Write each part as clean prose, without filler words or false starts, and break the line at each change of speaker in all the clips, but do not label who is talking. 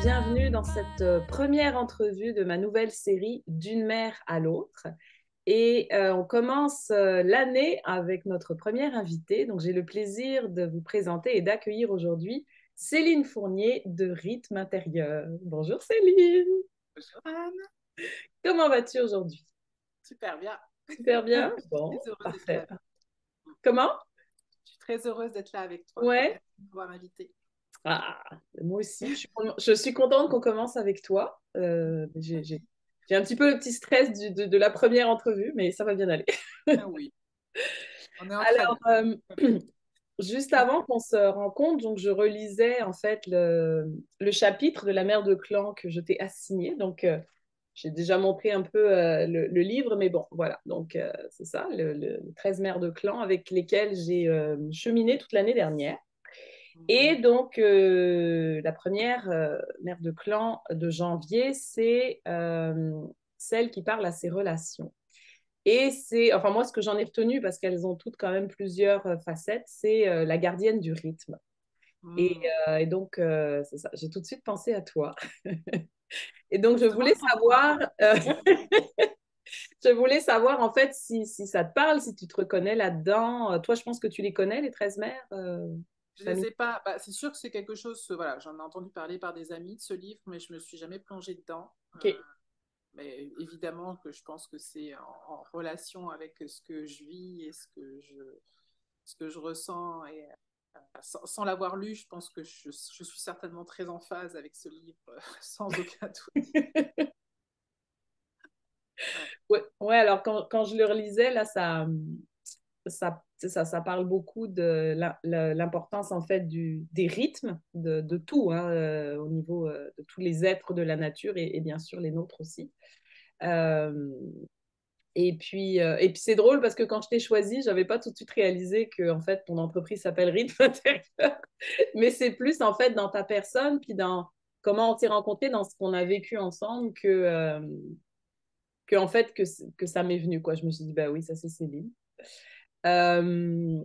bienvenue dans cette première entrevue de ma nouvelle série D'une mère à l'autre. Et on commence l'année avec notre première invitée. Donc j'ai le plaisir de vous présenter et d'accueillir aujourd'hui Céline Fournier de Rythme Intérieur. Bonjour Céline,
Bonjour Anne,
comment vas-tu aujourd'hui?
super bien.
Super bien?
Je
Bon,
suis heureuse d'être
parfait.
là.
Comment?
Je suis très heureuse d'être là avec toi.
Ouais.
Merci de m'avoir invitée.
Ah, moi aussi, je suis contente qu'on commence avec toi. J'ai un petit peu le petit stress de la première entrevue, mais ça va bien aller.
Ah oui, on est entre
Alors,
amis.
juste avant qu'on se rencontre, donc je relisais en fait le chapitre de La mère de clan que je t'ai assigné. Donc, j'ai déjà montré un peu le livre, mais bon, voilà. Donc, c'est ça, le 13 mères de clan avec lesquelles j'ai cheminé toute l'année dernière. Et donc, la première mère de clan de janvier, c'est celle qui parle à ses relations. Et c'est, enfin moi, ce que j'en ai retenu, parce qu'elles ont toutes quand même plusieurs facettes, c'est la gardienne du rythme. Et,
Hmm.
et donc, c'est ça, j'ai tout de suite pensé à toi. Et donc, je
Justement,
voulais savoir, je voulais savoir en fait si ça te parle, si tu te reconnais là-dedans. Toi, je pense que tu les connais, les 13 mères
je ne
famille.
les ai pas. Bah, c'est sûr que c'est quelque chose. Voilà, j'en ai entendu parler par des amis de ce livre, mais je me suis jamais plongée dedans.
Ok.
Mais évidemment que je pense que c'est en relation avec ce que je vis et ce que je ressens. Et sans l'avoir lu, je pense que je suis certainement très en phase avec ce livre, sans aucun doute. Ouais.
Ouais, ouais, alors quand je le relisais, là, ça parle beaucoup de l'importance en fait des rythmes, de tout, hein, au niveau de tous les êtres de la nature et bien sûr les nôtres aussi. Euh, et puis c'est drôle parce que quand je t'ai choisi, j'avais pas tout de suite réalisé que en fait ton entreprise s'appelle Rythme Intérieur, mais c'est plus en fait dans ta personne puis dans comment on s'est rencontrés, dans ce qu'on a vécu ensemble que en fait que ça m'est venu quoi. Je me suis dit bah oui ça c'est Céline. Euh,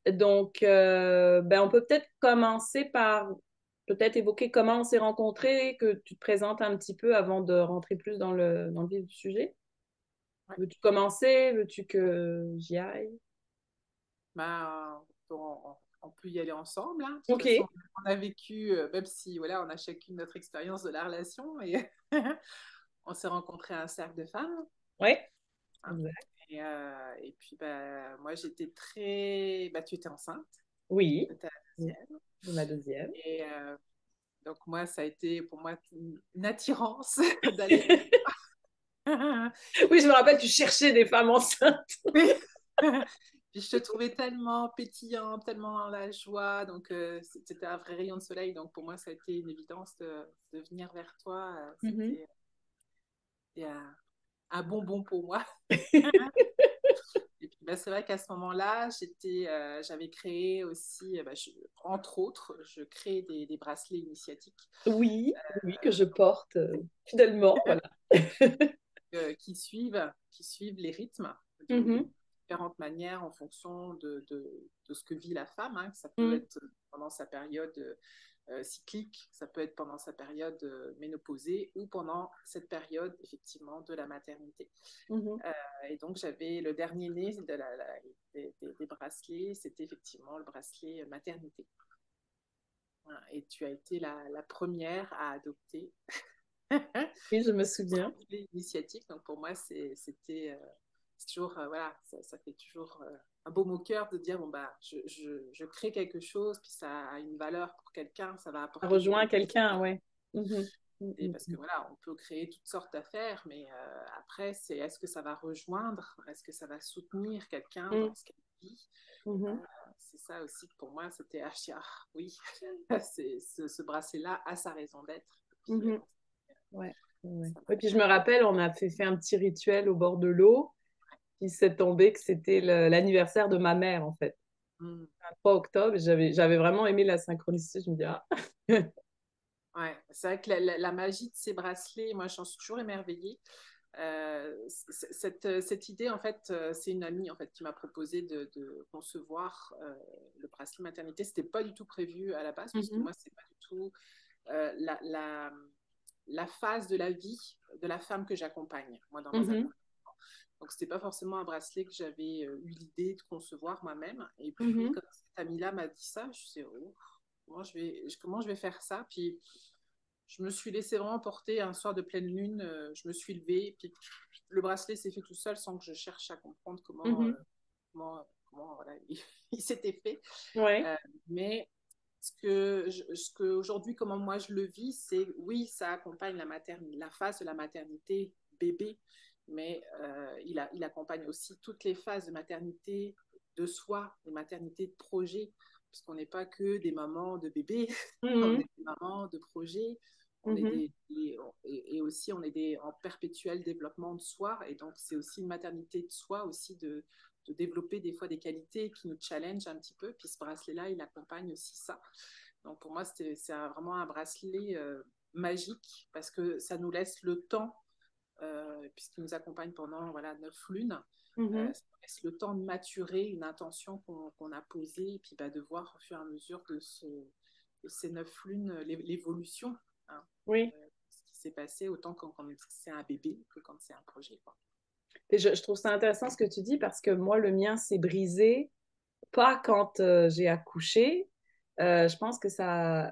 donc ben on peut peut-être commencer par peut-être évoquer comment on s'est rencontrés, que tu te présentes un petit peu avant de rentrer plus dans le vif du sujet.
Ouais.
Veux-tu commencer? Veux-tu que j'y aille?
Ben, on peut y aller ensemble, hein. De toute
Ok.
façon, on a vécu, même si voilà, on a chacune notre expérience de la relation, et on s'est rencontrés à un cercle de femmes,
Ouais.
hein.
Exact.
Et puis, ben, moi, j'étais très. Bah, tu étais enceinte,
Oui.
c'était la
Oui.
deuxième.
De ma deuxième.
Et donc, moi, ça a été pour moi une attirance d'aller vers toi.
Oui, je me rappelle, tu cherchais des femmes enceintes.
Oui. Puis je te trouvais tellement pétillante, tellement dans la joie, donc c'était un vrai rayon de soleil. Donc pour moi, ça a été une évidence de venir vers toi.
Mhm.
C'était un bonbon pour moi. Et puis bah, c'est vrai qu'à ce moment-là, j'avais créé aussi, entre autres, je crée des bracelets initiatiques
Oui, oui, que je porte fidèlement, voilà.
qui suivent les rythmes de
Mhm.
différentes manières en fonction de ce que vit la femme, hein. Ça peut
Mhm.
être pendant sa période cyclique, ça peut être pendant sa période ménopausée ou pendant cette période effectivement de la maternité.
Mhm.
Et donc j'avais le dernier né des bracelets, c'était effectivement le bracelet maternité. Et tu as été la première à adopter
Oui, je me souviens.
l'initiative. Donc pour moi, c'était c'est toujours, voilà, ça fait toujours un baume au cœur de dire, bon, bah, je crée quelque chose, puis ça a une valeur pour quelqu'un, ça va
Ça
apporter quelque
rejoint
chose.
quelqu'un, ouais. Mhm.
Et
Mhm.
parce que voilà, on peut créer toutes sortes d'affaires, mais après, c'est est-ce que ça va rejoindre, est-ce que ça va soutenir quelqu'un
Mhm.
dans ce qu'elle vit. Euh,
Mhm.
c'est ça aussi que pour moi, c'était ah, oui, ce bracelet-là a sa raison d'être. Puis,
Mhm. Ouais. Ouais.
ça
Et
m'a
puis je me
bien.
rappelle, on a fait un petit rituel au bord de l'eau. Puis s'est tombé que c'était l'anniversaire de ma mère, en fait.
Mm.
3 octobre, j'avais vraiment aimé la synchronicité. Je me dis, ah.
Ouais, c'est vrai que la magie de ces bracelets, moi j'en suis toujours émerveillée. Cette idée, en fait, c'est une amie en fait qui m'a proposé de concevoir le bracelet maternité. C'était pas du tout prévu à la base, puisque
Mhm.
moi c'est pas du tout. la phase de la vie de la femme que j'accompagne, moi, dans mes
Mhm.
accompagnements. Donc, c'était pas forcément un bracelet que j'avais eu l'idée de concevoir moi-même. Et puis,
Mhm.
quand cette amie-là m'a dit ça, je me suis dit, oh, comment je vais faire ça? Puis, je me suis laissée vraiment porter un soir de pleine lune. Je me suis levée, puis le bracelet s'est fait tout seul sans que je cherche à comprendre
Mhm.
comment voilà, il s'était fait.
Ouais.
Euh, mais ce que aujourd'hui, comment moi je le vis, c'est oui, ça accompagne la phase de la maternité bébé, mais il accompagne aussi toutes les phases de maternité de soi, de maternité de projet, parce qu'on n'est pas que des mamans de bébés, on
Mhm.
est des mamans de projet, on est
Mhm.
et aussi on est en perpétuel développement de soi, et donc c'est aussi une maternité de soi, aussi de développer des fois des qualités qui nous challengent un petit peu. Puis ce bracelet-là, il accompagne aussi ça. Donc pour moi, vraiment un bracelet magique parce que ça nous laisse le temps, puisqu'il nous accompagne pendant voilà, 9 lunes,
Mhm.
ça nous laisse le temps de maturer une intention qu'on a posée et puis bah, de voir au fur et à mesure de ces 9 lunes l'évolution, hein,
Oui.
ce qui s'est passé autant quand c'est un bébé que quand c'est un projet. Quoi.
Et je trouve ça intéressant ce que tu dis parce que moi, le mien s'est brisé, pas quand j'ai accouché. Je pense que ça,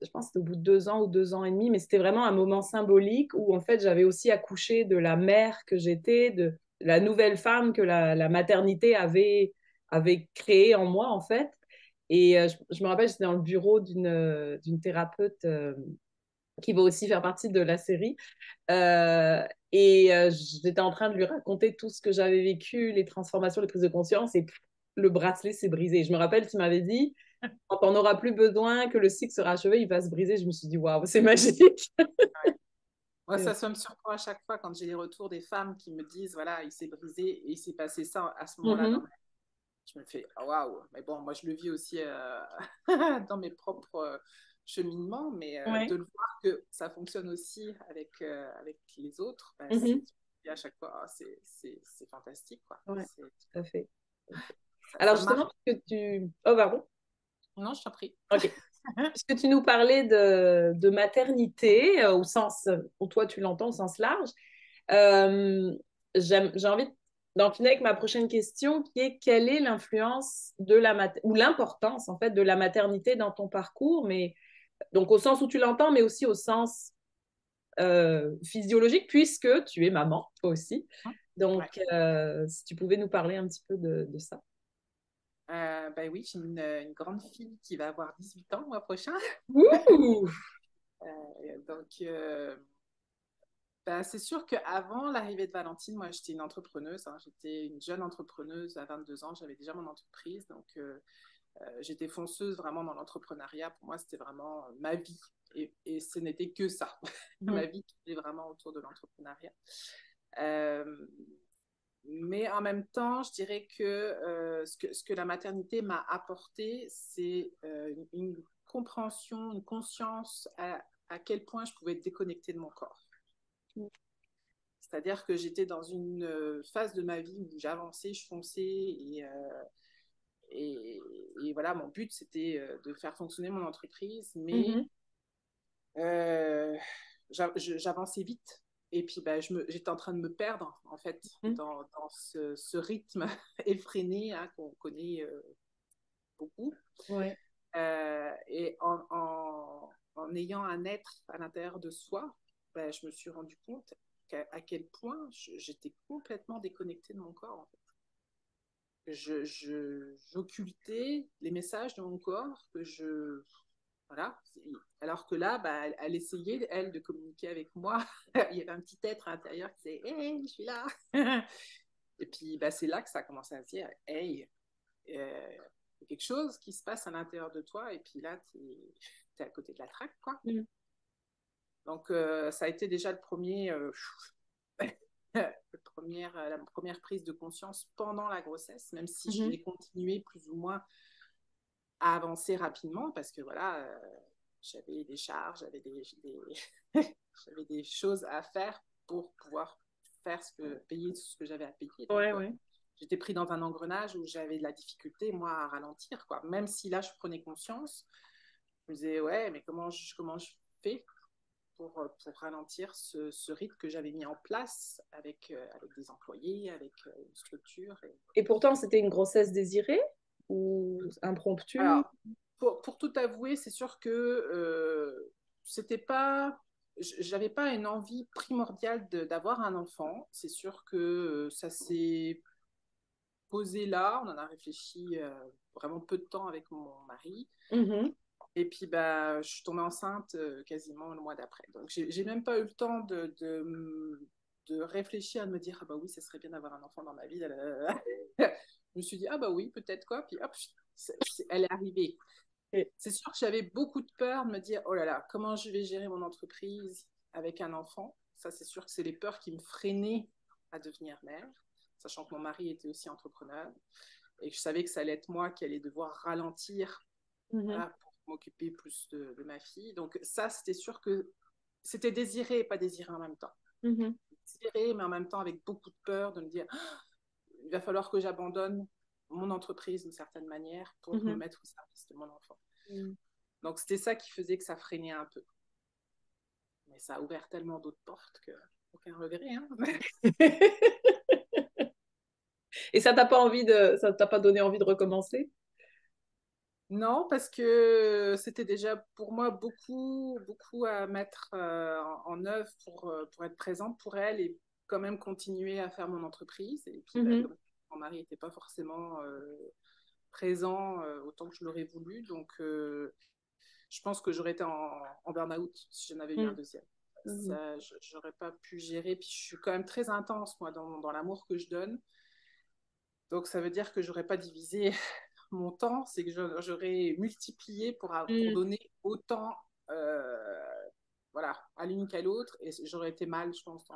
je pense que c'était au bout de 2 ans ou 2 ans et demi, mais c'était vraiment un moment symbolique où en fait j'avais aussi accouché de la mère que j'étais, de la nouvelle femme que la maternité avait créée en moi en fait. Et je me rappelle, j'étais dans le bureau d'une thérapeute qui va aussi faire partie de la série. Euh, J'étais en train de lui raconter tout ce que j'avais vécu, les transformations, les prises de conscience, et pff, le bracelet s'est brisé. Je me rappelle, tu m'avais dit, quand on n'aura plus besoin, que le cycle sera achevé, il va se briser. Je me suis dit, waouh, c'est magique.
Moi, ça me surprend à chaque fois quand j'ai les retours des femmes qui me disent, voilà, il s'est brisé et il s'est passé ça à ce moment-là dans
Mhm.
ma vie. Je me fais, ah, waouh, mais bon, moi, je le vis aussi dans mes propres cheminements, mais de
Ouais.
le voir que ça fonctionne aussi avec les autres, bah,
Mhm.
et à chaque fois, c'est fantastique, quoi.
Ouais, tout à fait. Alors
Ça
justement,
marque.
puisque tu... Oh, pardon.
Non, je t'en prie.
Ok. Puisque tu nous parlais de maternité, au sens, où toi tu l'entends au sens large, euh, j'ai envie d'en finir avec ma prochaine question, qui est quelle est l'influence de ou l'importance en fait de la maternité dans ton parcours, mais donc au sens où tu l'entends, mais aussi au sens physiologique, puisque tu es maman, toi aussi.
Ouais.
Donc, si tu pouvais nous parler un petit peu de ça.
Ben oui, j'ai une grande fille qui va avoir 18 ans le mois prochain.
Ouh!
Donc, ben, c'est sûr qu'avant l'arrivée de Valentine, moi, j'étais une entrepreneuse. Hein. J'étais une jeune entrepreneuse à 22 ans. J'avais déjà mon entreprise. Donc, j'étais fonceuse vraiment dans l'entrepreneuriat. Pour moi, c'était vraiment ma vie. Et ce n'était que ça. Ma
Mhm.
vie tournait vraiment autour de l'entrepreneuriat. Euh, mais en même temps, je dirais que, ce que la maternité m'a apporté, c'est une compréhension, une conscience à quel point je pouvais être déconnectée de mon corps. C'est-à-dire que j'étais dans une phase de ma vie où j'avançais, je fonçais et, et voilà, mon but c'était de faire fonctionner mon entreprise, mais
Mhm.
euh, j'avançais vite et puis bah, j'étais en train de me perdre en fait
Mhm.
dans ce rythme effréné hein, qu'on connaît beaucoup.
Ouais.
Et en ayant un être à l'intérieur de soi, bah, je me suis rendu compte à quel point j'étais complètement déconnectée de mon corps. En fait. J'occultais les messages de mon corps que je voilà. Alors que là, bah, elle essayait, elle, de communiquer avec moi. Il y avait un petit être à l'intérieur qui disait hey, je suis là. Et puis, bah, c'est là que ça a commencé à se dire hey, il y a quelque chose qui se passe à l'intérieur de toi. Et puis là, tu es à côté de la traque, quoi.
Mhm.
Donc, ça a été déjà la première prise de conscience pendant la grossesse, même si je
Mhm.
l'ai continué plus ou moins à avancer rapidement parce que voilà, j'avais des charges, j'avais des choses à faire pour pouvoir payer ce que j'avais à payer. Donc,
Ouais, ouais.
j'étais pris dans un engrenage où j'avais de la difficulté, moi, à ralentir. Quoi. Même si là, je prenais conscience, Je me disais, ouais, mais comment je fais pour ralentir ce rythme que j'avais mis en place avec des employés, avec une structure.
Et pourtant, c'était une grossesse désirée ou impromptue?
Alors, pour tout avouer, c'est sûr que c'était pas, j'avais pas une envie primordiale d'avoir un enfant. C'est sûr que ça s'est posé là, on en a réfléchi vraiment peu de temps avec mon mari.
Mhm,
Et puis, bah, je suis tombée enceinte quasiment le mois d'après. Donc, j'ai même pas eu le temps de réfléchir, de me dire, ah bah oui, ça serait bien d'avoir un enfant dans ma vie. Je me suis dit, ah bah oui, peut-être quoi. Puis hop, elle est arrivée.
et-
C'est sûr que j'avais beaucoup de peur de me dire, oh là là, comment je vais gérer mon entreprise avec un enfant. Ça, c'est sûr que c'est les peurs qui me freinaient à devenir mère, sachant que mon mari était aussi entrepreneur et que je savais que ça allait être moi qui allais devoir ralentir,
mhm,
voilà, pour m'occuper plus de ma fille. Donc ça, c'était sûr que c'était désiré et pas désiré en même temps.
mhm,
Désiré, mais en même temps avec beaucoup de peur de me dire, ah, il va falloir que j'abandonne mon entreprise d'une certaine manière pour me
mhm,
mettre au service de mon enfant.
mhm.
Donc c'était ça qui faisait que ça freinait un peu. Mais ça a ouvert tellement d'autres portes que aucun regret. Hein.
Et ça t'a pas donné envie de recommencer?
Non, parce que c'était déjà pour moi beaucoup à mettre en œuvre pour être présente pour elle et quand même continuer à faire mon entreprise. Et puis, bah,
Mhm,
comme mon mari n'était pas forcément présent autant que je l'aurais voulu, donc je pense que j'aurais été en burn-out si j'en avais eu un
mhm,
deuxième.
mhm,
Ça, j'aurais pas pu gérer. Puis je suis quand même très intense, moi, dans l'amour que je donne. Donc ça veut dire que j'aurais pas divisé mon temps, c'est que j'aurais multiplié pour
mhm,
donner autant voilà, à l'une qu'à l'autre. Et j'aurais été mal, je pense,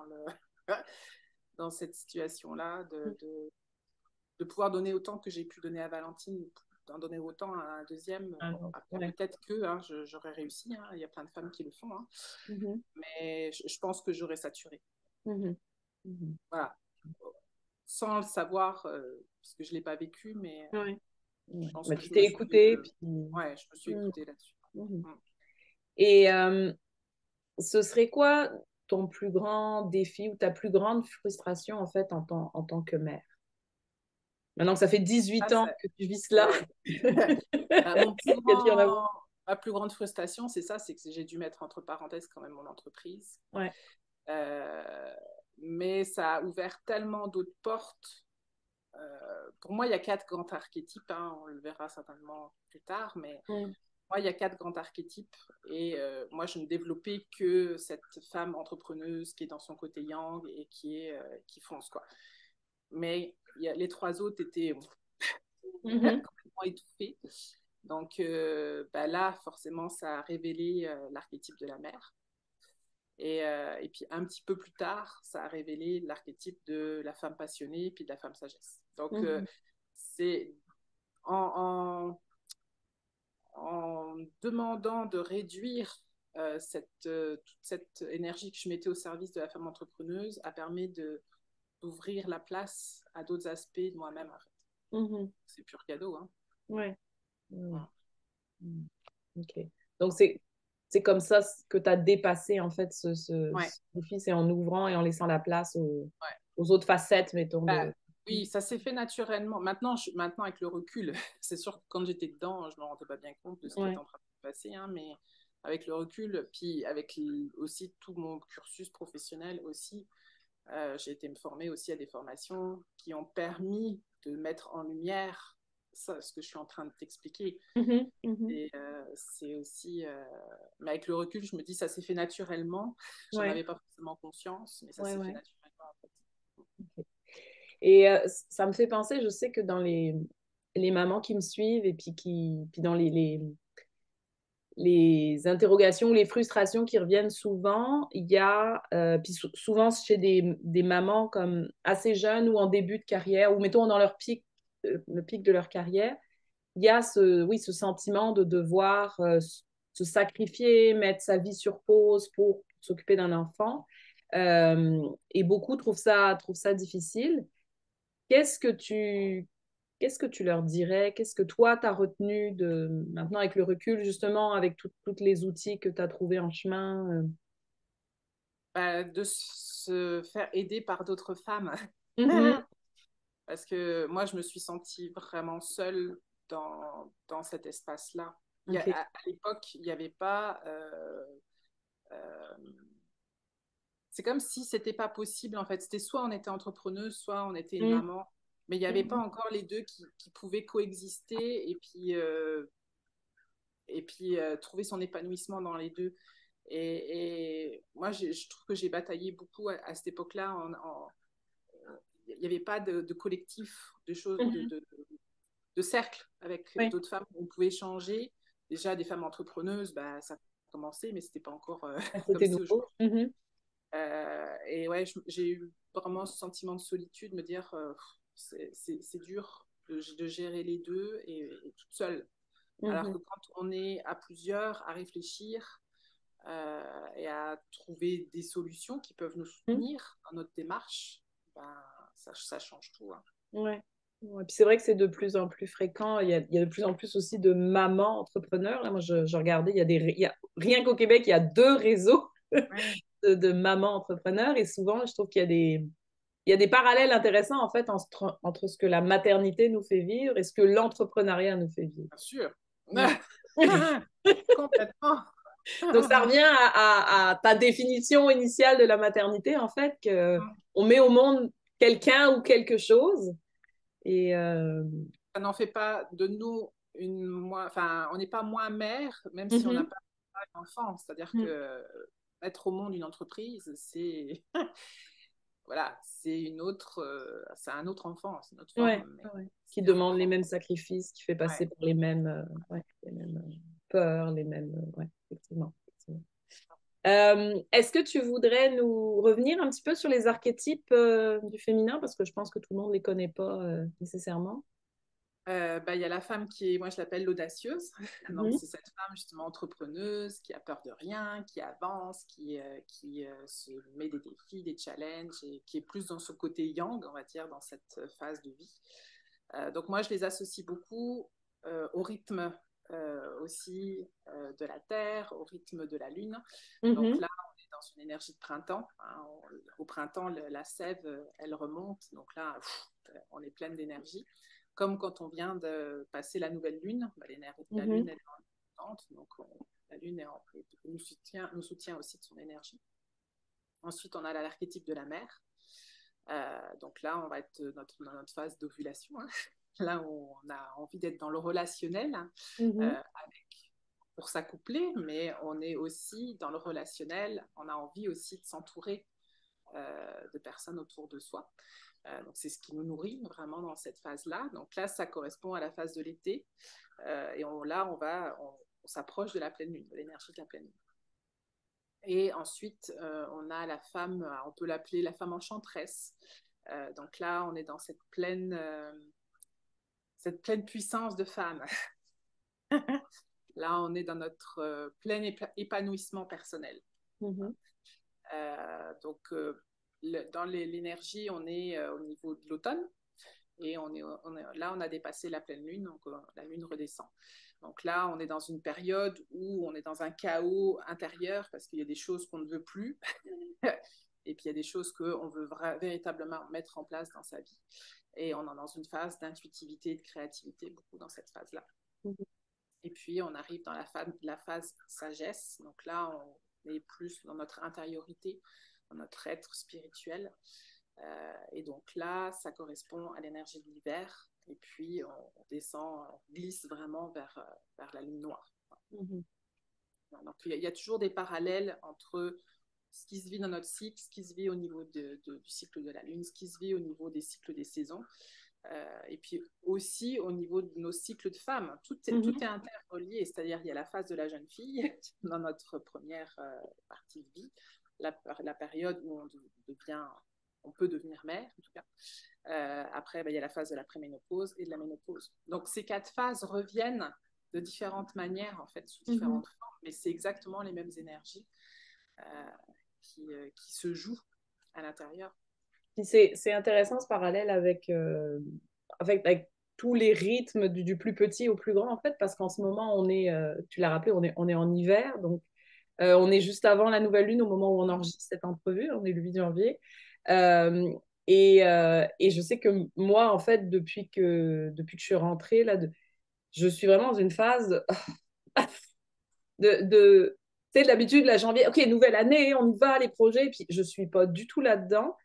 dans cette situation-là, de pouvoir donner autant que j'ai pu donner à Valentine, d'en donner autant à un deuxième.
ah
Bon,
non,
après,
ouais.
peut-être que hein, j'aurais réussi, hein, il y a plein de femmes qui le font, hein,
Mhm,
mais je pense que j'aurais saturé.
mhm, mhm.
Voilà. Sans le savoir, parce que je ne l'ai pas vécu, mais
Ouais.
je
Ouais.
pense
Bah,
que
tu t'es écouté, puis...
ouais, je me suis
Mhm,
écoutée là-dessus.
mhm.
Mm.
Et ce serait quoi ton plus grand défi ou ta plus grande frustration en fait en tant que mère? Maintenant que ça fait
Ah,
18 ans
ça,
que tu vis cela,
ouais. Bah,
quel qu'il y en a beaucoup.
ma plus grande frustration, c'est ça, c'est que j'ai dû mettre entre parenthèses quand même mon entreprise.
Ouais.
Euh, mais ça a ouvert tellement d'autres portes. Pour moi, il y a quatre grands archétypes, hein, on le verra certainement plus tard, mais
Mm.
moi, il y a quatre grands archétypes et moi, je ne développais que cette femme entrepreneuse qui est dans son côté yang et qui fonce, quoi. Mais les trois autres étaient
Mhm.
complètement étouffés. Donc bah là, forcément, ça a révélé l'archétype de la mère. Et puis un petit peu plus tard, ça a révélé l'archétype de la femme passionnée puis de la femme sagesse. Donc
Mhm.
c'est en, en demandant de réduire toute cette énergie que je mettais au service de la femme entrepreneuse a permis d'ouvrir la place à d'autres aspects de moi-même. En fait.
Mhm.
C'est pur cadeau. Hein.
Ouais. Mm.
Ouais.
Mm. Ok. Donc, c'est comme ça que tu as dépassé, en fait,
Ouais.
ce défi, c'est en ouvrant et en laissant la place
Ouais.
aux autres facettes, mettons,
Bah,
de...
oui, ça s'est fait naturellement. Maintenant, avec le recul, c'est sûr que quand j'étais dedans, je ne me rendais pas bien compte de ce qui était
Ouais.
en train de se passer, hein, mais avec le recul, puis avec aussi tout mon cursus professionnel aussi, j'ai été me former aussi à des formations qui ont permis de mettre en lumière ça, ce que je suis en train de t'expliquer.
Mhm. Mhm.
Et c'est aussi, mais avec le recul, je me dis ça s'est fait naturellement. J'en
Ouais.
avais pas forcément conscience, mais ça
Ouais,
s'est fait
ouais.
naturellement en fait.
Et ça me fait penser, je sais que dans les mamans qui me suivent et puis dans les interrogations, les frustrations qui reviennent souvent, il y a, puis souvent chez des mamans comme assez jeunes ou en début de carrière, ou mettons dans leur pic, le pic de leur carrière, il y a oui, ce sentiment de devoir se sacrifier, mettre sa vie sur pause pour s'occuper d'un enfant. Et beaucoup trouvent ça difficile. Qu'est-ce que tu qu'est-ce que tu leur dirais? Qu'est-ce que toi, tu as retenu de maintenant avec le recul, justement, avec toutes les outils que tu as trouvés en chemin?
Bah, de se faire aider par d'autres femmes.
Mhm,
Parce que moi, je me suis sentie vraiment seule dans cet espace-là.
ok.
À l'époque, il n'y avait pas... euh, c'est comme si c'était pas possible, en fait. C'était soit on était entrepreneuse, soit on était une
Mm,
maman. Mais il n'y avait pas
mhm,
encore les deux qui pouvaient coexister et puis trouver son épanouissement dans les deux. Et moi, je trouve que j'ai bataillé beaucoup à cette époque-là. Il n'y avait pas de collectif, de choses,
mhm.
de cercle avec
Oui,
d'autres femmes où on pouvait échanger. Déjà, des femmes entrepreneuses, bah, ça a commencé, mais c'était pas encore comme
c'était
c'est
nouveau.
aujourd'hui.
Mhm,
Et ouais, j'ai eu vraiment ce sentiment de solitude, me dire c'est dur de gérer les deux et toute seule. Alors
mhm,
que quand on est à plusieurs, à réfléchir et à trouver des solutions qui peuvent nous
mhm.
soutenir dans notre démarche, ben, ça change tout. Hein.
Ouais. Ouais, puis c'est vrai que c'est de plus en plus fréquent. Il y a de plus en plus aussi de mamans entrepreneurs. Là, moi, je regardais, rien qu'au Québec, il y a 2 réseaux
Ouais,
de mamans entrepreneurs. Et souvent, je trouve qu'il y a des parallèles intéressants en fait entre ce que la maternité nous fait vivre et ce que l'entrepreneuriat nous fait vivre.
bien sûr.
Ouais.
Complètement.
Donc ça revient à ta définition initiale de la maternité, en fait, que on met au monde quelqu'un ou quelque chose. Et
Ça n'en fait pas de nous enfin, on n'est pas moins mère, même si on n'a
mhm,
pas d'enfant. C'est-à-dire
mhm.
que mettre au monde une entreprise, c'est voilà, c'est un autre enfant, c'est une autre
Ouais,
forme, mais
ouais. Qui
c'est un
demande les
enfant.
mêmes sacrifices, qui fait passer
Ouais.
par les mêmes peurs, ouais, effectivement. Effectivement. Est-ce que tu voudrais nous revenir un petit peu sur les archétypes du féminin, parce que je pense que tout le monde ne les connaît pas nécessairement.
Bah, il y a la femme qui est, moi je l'appelle l'audacieuse. Donc
Mhm,
c'est cette femme justement entrepreneuse qui a peur de rien, qui avance, qui se met des défis, des challenges et qui est plus dans ce côté yang, on va dire, dans cette phase de vie. Donc moi je les associe beaucoup au rythme aussi de la Terre, au rythme de la Lune. Donc
mhm,
là on est dans une énergie de printemps. Hein. Au printemps la sève elle remonte. Donc là on est pleine d'énergie comme quand on vient de passer la nouvelle lune, bah, la
mhm,
lune elle est en pente, donc la lune nous soutient aussi de son énergie. Ensuite, on a l'archétype de la mer. Donc là, on va être dans notre phase d'ovulation. Hein. Là, on a envie d'être dans le relationnel
mhm,
avec, pour s'accoupler, mais on est aussi dans le relationnel. On a envie aussi de s'entourer de personnes autour de soi. Donc c'est ce qui nous nourrit vraiment dans cette phase-là. Donc là, ça correspond à la phase de l'été. Là, on s'approche de la pleine lune, de l'énergie de la pleine lune. Et ensuite, on a la femme, on peut l'appeler la femme enchanteresse. Donc là, on est dans cette pleine puissance de femme. Là, on est dans notre plein épanouissement personnel.
mhm,
Dans l'énergie, on est au niveau de l'automne. Et là, on a dépassé la pleine lune, donc la lune redescend. Donc là, on est dans une période où on est dans un chaos intérieur parce qu'il y a des choses qu'on ne veut plus et puis il y a des choses qu'on veut véritablement mettre en place dans sa vie. Et on est dans une phase d'intuitivité et de créativité, beaucoup dans cette phase-là.
mhm,
Et puis, on arrive dans la phase sagesse. Donc là, on est plus dans notre intériorité, dans notre être spirituel. Et donc là, ça correspond à l'énergie de l'hiver. Et puis, on descend, on glisse vraiment vers la lune noire.
mhm,
Donc, il y a toujours des parallèles entre ce qui se vit dans notre cycle, ce qui se vit au niveau du cycle de la lune, ce qui se vit au niveau des cycles des saisons. Et puis aussi au niveau de nos cycles de femmes. Tout
mhm.
est interrelié, c'est-à-dire il y a la phase de la jeune fille dans notre première partie de vie, la période où on peut devenir mère en tout cas. Après, il y a la phase de la préménopause et de la ménopause. Donc ces 4 phases reviennent de différentes manières, en fait, sous
Mhm.
différentes formes, mais c'est exactement les mêmes énergies euh, qui se jouent à l'intérieur.
Puis c'est intéressant ce parallèle avec tous les rythmes du plus petit au plus grand, en fait, parce qu'en ce moment, tu l'as rappelé, on est en hiver, donc on est juste avant la nouvelle lune au moment où on enregistre cette entrevue, on est le 8 janvier. Euh, et je sais que moi, en fait, depuis que je suis rentrée, là, je suis vraiment dans une phase tu sais, d'habitude, la janvier, ok, nouvelle année, on y va, les projets, et puis je suis pas du tout là-dedans.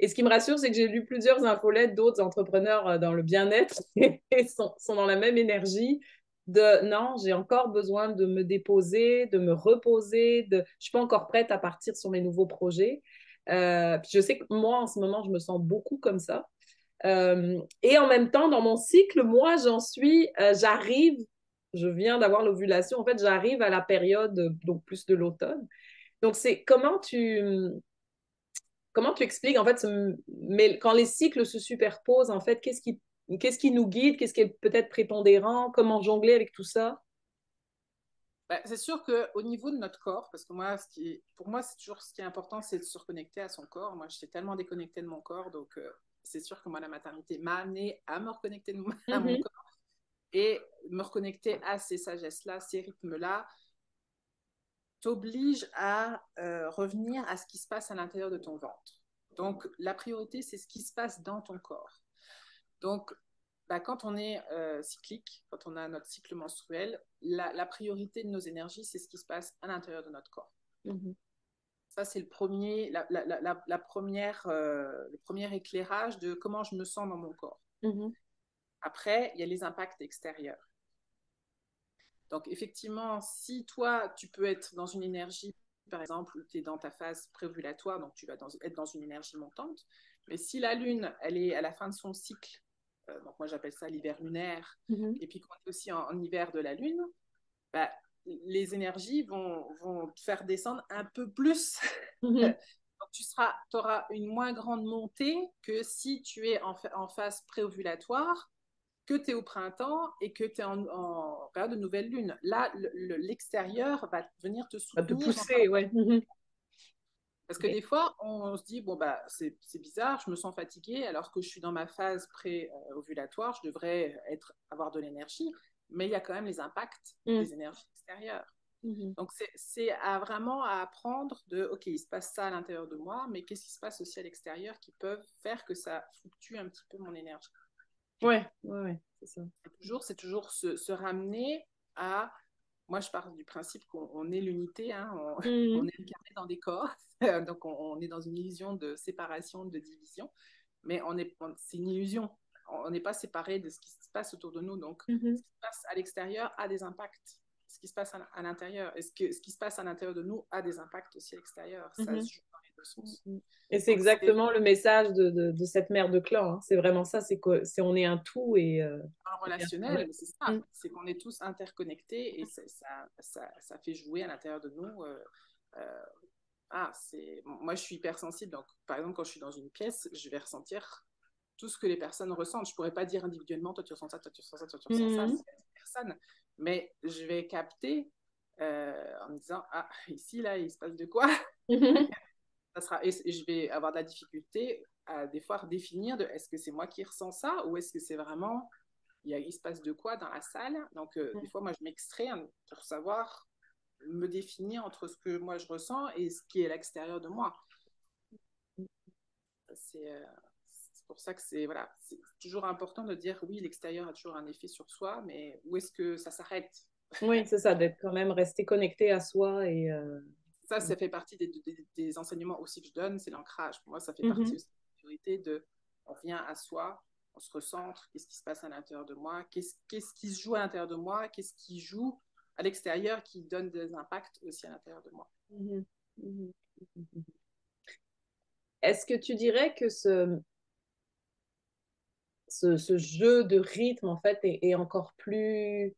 Et ce qui me rassure, c'est que j'ai lu plusieurs infolettes d'autres entrepreneurs dans le bien-être et sont dans la même énergie de non, j'ai encore besoin de me déposer, de me reposer, je suis pas encore prête à partir sur mes nouveaux projets. Puis je sais que moi, en ce moment, je me sens beaucoup comme ça. Et en même temps, dans mon cycle, moi, j'arrive, je viens d'avoir l'ovulation, en fait, j'arrive à la période, donc plus de l'automne. Donc, c'est comment tu expliques, en fait, mais quand les cycles se superposent, en fait, qu'est-ce qui nous guide, qu'est-ce qui est peut-être prépondérant, comment jongler avec tout ça?
Bah, c'est sûr qu'au niveau de notre corps, parce que moi, pour moi, c'est toujours ce qui est important, c'est de se reconnecter à son corps. Moi, j'étais tellement déconnectée de mon corps, donc c'est sûr que moi, la maternité m'a amenée à me reconnecter à mon
Mhm,
corps et me reconnecter à ces sagesses-là, ces rythmes-là, t'oblige à revenir à ce qui se passe à l'intérieur de ton ventre. Donc, la priorité, c'est ce qui se passe dans ton corps. Donc, bah, quand on est cyclique, quand on a notre cycle menstruel, la priorité de nos énergies, c'est ce qui se passe à l'intérieur de notre corps.
mhm,
Ça, c'est le premier éclairage de comment je me sens dans mon corps.
mhm,
Après, il y a les impacts extérieurs. Donc, effectivement, si toi, tu peux être dans une énergie, par exemple, où tu es dans ta phase préovulatoire, donc tu vas être dans une énergie montante, mais si la Lune, elle est à la fin de son cycle, donc moi j'appelle ça l'hiver lunaire,
mhm,
et puis qu'on est aussi en hiver de la Lune, bah, les énergies vont te faire descendre un peu plus.
mhm.
Donc, tu auras une moins grande montée que si tu es en phase préovulatoire, que tu es au printemps et que tu es en période de nouvelle lune. Là, l'extérieur va venir te
À te
soutenir.
pousser, ouais. Mhm.
Parce que des fois, on se dit, bon, bah, c'est bizarre, je me sens fatiguée alors que je suis dans ma phase pré-ovulatoire, je devrais avoir de l'énergie, mais il y a quand même les impacts
Mhm.
des énergies extérieures.
Mhm.
Donc, c'est vraiment à apprendre de, OK, il se passe ça à l'intérieur de moi, mais qu'est-ce qui se passe aussi à l'extérieur qui peuvent faire que ça fluctue un petit peu mon énergie.
Ouais, ouais, ouais, c'est ça.
C'est toujours se ramener à. Moi, je pars du principe qu'on est l'unité, hein, on
Mhm.
est incarné dans des corps, donc on est dans une illusion de séparation, de division, mais c'est une illusion. On n'est pas séparé de ce qui se passe autour de nous, donc
Mhm.
ce qui se passe à l'extérieur a des impacts. Ce qui se passe à l'intérieur, ce qui se passe à l'intérieur de nous a des impacts aussi à l'extérieur. Ça
Mhm.
se joue dans les deux sens.
Mhm. Et c'est
Donc c'est
exactement le message de cette mère de clan, hein. C'est vraiment ça, on est un tout et
un
on est un
relationnel,
problème.
mais c'est ça,
Mhm.
c'est qu'on est tous interconnectés et ça fait jouer à l'intérieur de nous. Euh, Moi, je suis hypersensible, donc par exemple, quand je suis dans une pièce, je vais ressentir tout ce que les personnes ressentent. Je pourrais pas dire individuellement, toi tu ressens ça, toi tu ressens ça, toi tu ressens ça,
Mhm.
c'est personne, mais je vais capter en me disant, ah, ici, là, il se passe de quoi.
Mhm.
Et je vais avoir de la difficulté à des fois redéfinir de est-ce que c'est moi qui ressens ça ou est-ce que c'est vraiment il se passe de quoi dans la salle. Donc des fois moi je m'extrais pour savoir me définir entre ce que moi je ressens et ce qui est à l'extérieur de moi. C'est euh, c'est pour ça que c'est toujours important de dire oui, l'extérieur a toujours un effet sur soi, mais où est-ce que ça s'arrête?
Oui, c'est ça, d'être quand même resté connecté à soi et
Ça fait partie des enseignements aussi que je donne, c'est l'ancrage. Pour moi, ça fait partie
Mhm.
aussi de la sécurité de on vient à soi, on se recentre, qu'est-ce qui se passe à l'intérieur de moi, qu'est-ce qui se joue à l'intérieur de moi, qu'est-ce qui joue à l'extérieur qui donne des impacts aussi à l'intérieur de moi.
Mhm. Mhm. Mhm. Est-ce que tu dirais que ce jeu de rythme, en fait, est encore plus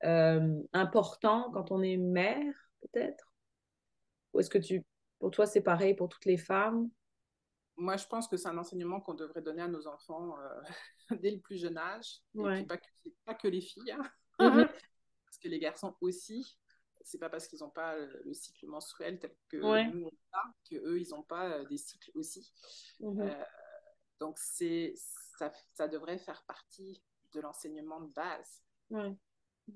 important quand on est mère, peut-être? Ou est-ce que pour toi, c'est pareil pour toutes les femmes?
Moi, je pense que c'est un enseignement qu'on devrait donner à nos enfants dès le plus jeune âge, et puis
Ouais.
pas que les filles, hein.
Mhm.
Parce que les garçons aussi, c'est pas parce qu'ils n'ont pas le cycle menstruel tel que
Ouais.
nous on l'a, qu'eux, ils n'ont pas des cycles aussi.
Mhm.
Euh, donc ça devrait faire partie. de l'enseignement de base.
Ouais.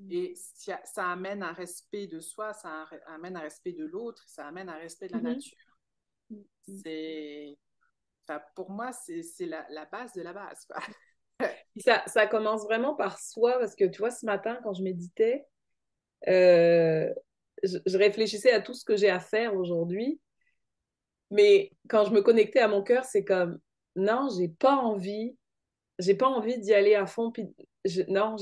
Et ça amène un respect de soi, ça amène un respect de l'autre, ça amène un respect de la
Mhm.
nature. C'est, enfin, pour moi, c'est la base de la base, quoi.
Ça commence vraiment par soi, parce que tu vois, ce matin, quand je méditais, euh, je réfléchissais à tout ce que j'ai à faire aujourd'hui. Mais quand je me connectais à mon cœur, c'est comme, non, j'ai pas envie d'y aller à fond. Puis non,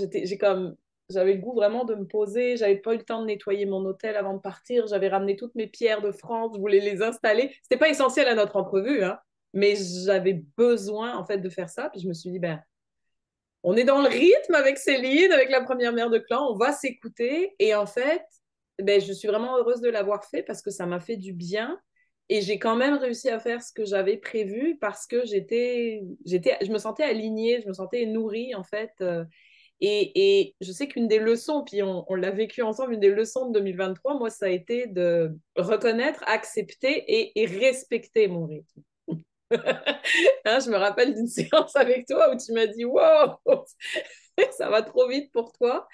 j'avais le goût vraiment de me poser. J'avais pas eu le temps de nettoyer mon hôtel avant de partir. J'avais ramené toutes mes pierres de France. Je voulais les installer. C'était pas essentiel à notre entrevue, hein, mais j'avais besoin, en fait, de faire ça. Puis je me suis dit, ben, on est dans le rythme avec Céline, avec la première mère de clan. On va s'écouter. Et en fait, ben, je suis vraiment heureuse de l'avoir fait parce que ça m'a fait du bien. Et j'ai quand même réussi à faire ce que j'avais prévu parce que je me sentais alignée, je me sentais nourrie en fait. Et je sais qu'une des leçons, puis on l'a vécu ensemble, une des leçons de 2023, moi, ça a été de reconnaître, accepter et respecter mon rythme. Hein, je me rappelle d'une séance avec toi où tu m'as dit, wow, ça va trop vite pour toi.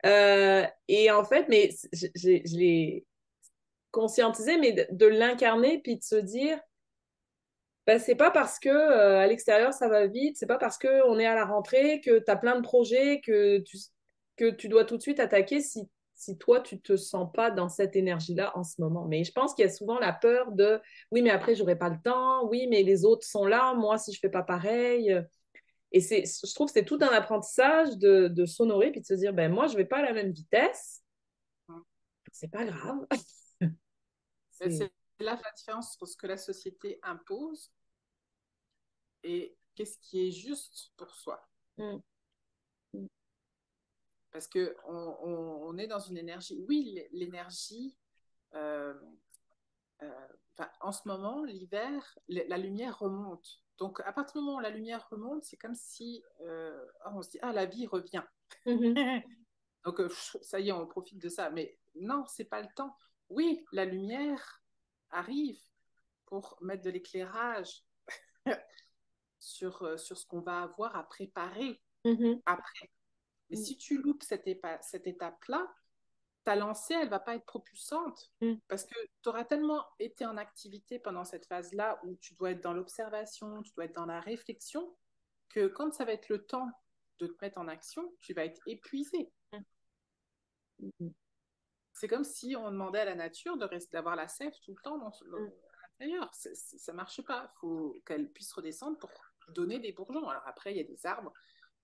Et en fait, mais je l'ai conscientisé, mais de l'incarner, puis de se dire, ben, c'est pas parce que à l'extérieur ça va vite, c'est pas parce que on est à la rentrée que tu as plein de projets que tu dois tout de suite attaquer si toi tu te sens pas dans cette énergie-là en ce moment. Mais je pense qu'il y a souvent la peur de oui, mais après j'aurai pas le temps, oui, mais les autres sont là, moi si je fais pas pareil. Et je trouve que c'est tout un apprentissage de s'honorer puis de se dire ben moi je vais pas à la même vitesse, c'est pas grave. C'est
C'est là la différence entre ce que la société impose et qu'est-ce qui est juste pour soi.
mm,
Parce qu'on est dans une énergie. Oui, l'énergie. Euh, en ce moment, l'hiver, la lumière remonte. Donc, à partir du moment où la lumière remonte, c'est comme si on se dit ah, la vie revient.
mm,
Donc, ça y est, on profite de ça. Mais non, c'est pas le temps. Oui, la lumière arrive pour mettre de l'éclairage sur ce qu'on va avoir à préparer
mm,
après. Mais si tu loupes cette étape-là, ta lancée, elle va pas être propulsante
mm,
parce que tu auras tellement été en activité pendant cette phase-là où tu dois être dans l'observation, tu dois être dans la réflexion, que quand ça va être le temps de te mettre en action, tu vas être épuisé.
mm,
C'est comme si on demandait à la nature d'avoir la sève tout le temps
mm.
à l'intérieur. Ça marche pas. Il faut qu'elle puisse redescendre pour donner des bourgeons. Alors après, il y a des arbres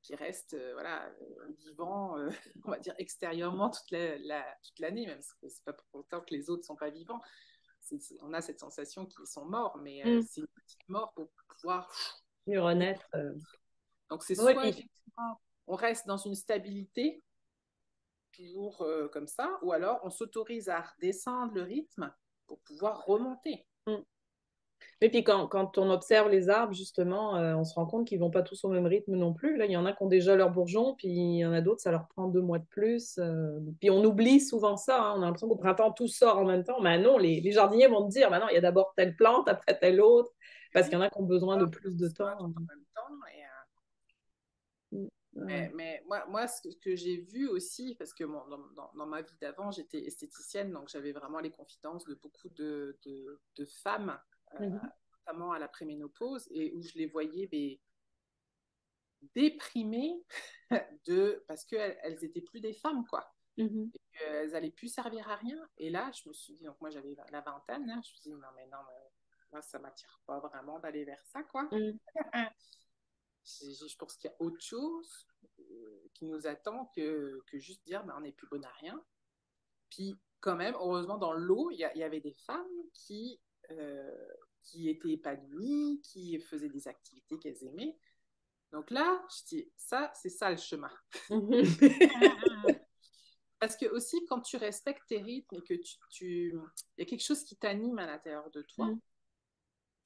qui restent voilà, vivants, on va dire extérieurement toute l'année, même si c'est pas pour autant que les autres sont pas vivants. On a cette sensation qu'ils sont morts, mais
Mm.
c'est une petite mort pour pouvoir
Mieux renaître.
Donc c'est
Ouais,
soit
puis
effectivement on reste dans une stabilité toujours comme ça, ou alors on s'autorise à redescendre le rythme pour pouvoir remonter.
mm. Et puis quand on observe les arbres, justement, on se rend compte qu'ils vont pas tous au même rythme non plus. Là, il y en a qui ont déjà leurs bourgeons, puis il y en a d'autres, ça leur prend 2 mois de plus. Puis on oublie souvent ça, hein. On a l'impression qu'au printemps, tout sort en même temps. Mais non, les jardiniers vont te dire, bah non, il y a d'abord telle plante, après telle autre, parce qu'il y en a qui ont besoin de plus de
Pas
temps.
tout en même temps.
Mm. Ouais.
Mais moi ce que j'ai vu aussi, parce que bon, dans ma vie d'avant, j'étais esthéticienne, donc j'avais vraiment les confidences de beaucoup de femmes,
Mhm.
notamment à la préménopause, et où je les voyais déprimées parce qu'elles étaient plus des femmes, quoi.
Mhm.
Elles allaient plus servir à rien. Et là, je me suis dit, donc moi j'avais la vingtaine, hein, je me suis dit, non, mais moi ça m'attire pas vraiment d'aller vers ça, quoi.
Mm.
Je pense qu'il y a autre chose qui nous attend que juste dire, ben, on n'est plus bon à rien. Puis quand même, heureusement, dans l'eau, y avait des femmes qui étaient épanouies, qui faisaient des activités qu'elles aimaient. Donc là, je dis, ça, c'est ça le chemin.
Mhm.
Parce que aussi, quand tu respectes tes rythmes et que il y a quelque chose qui t'anime à l'intérieur de toi,
Mm.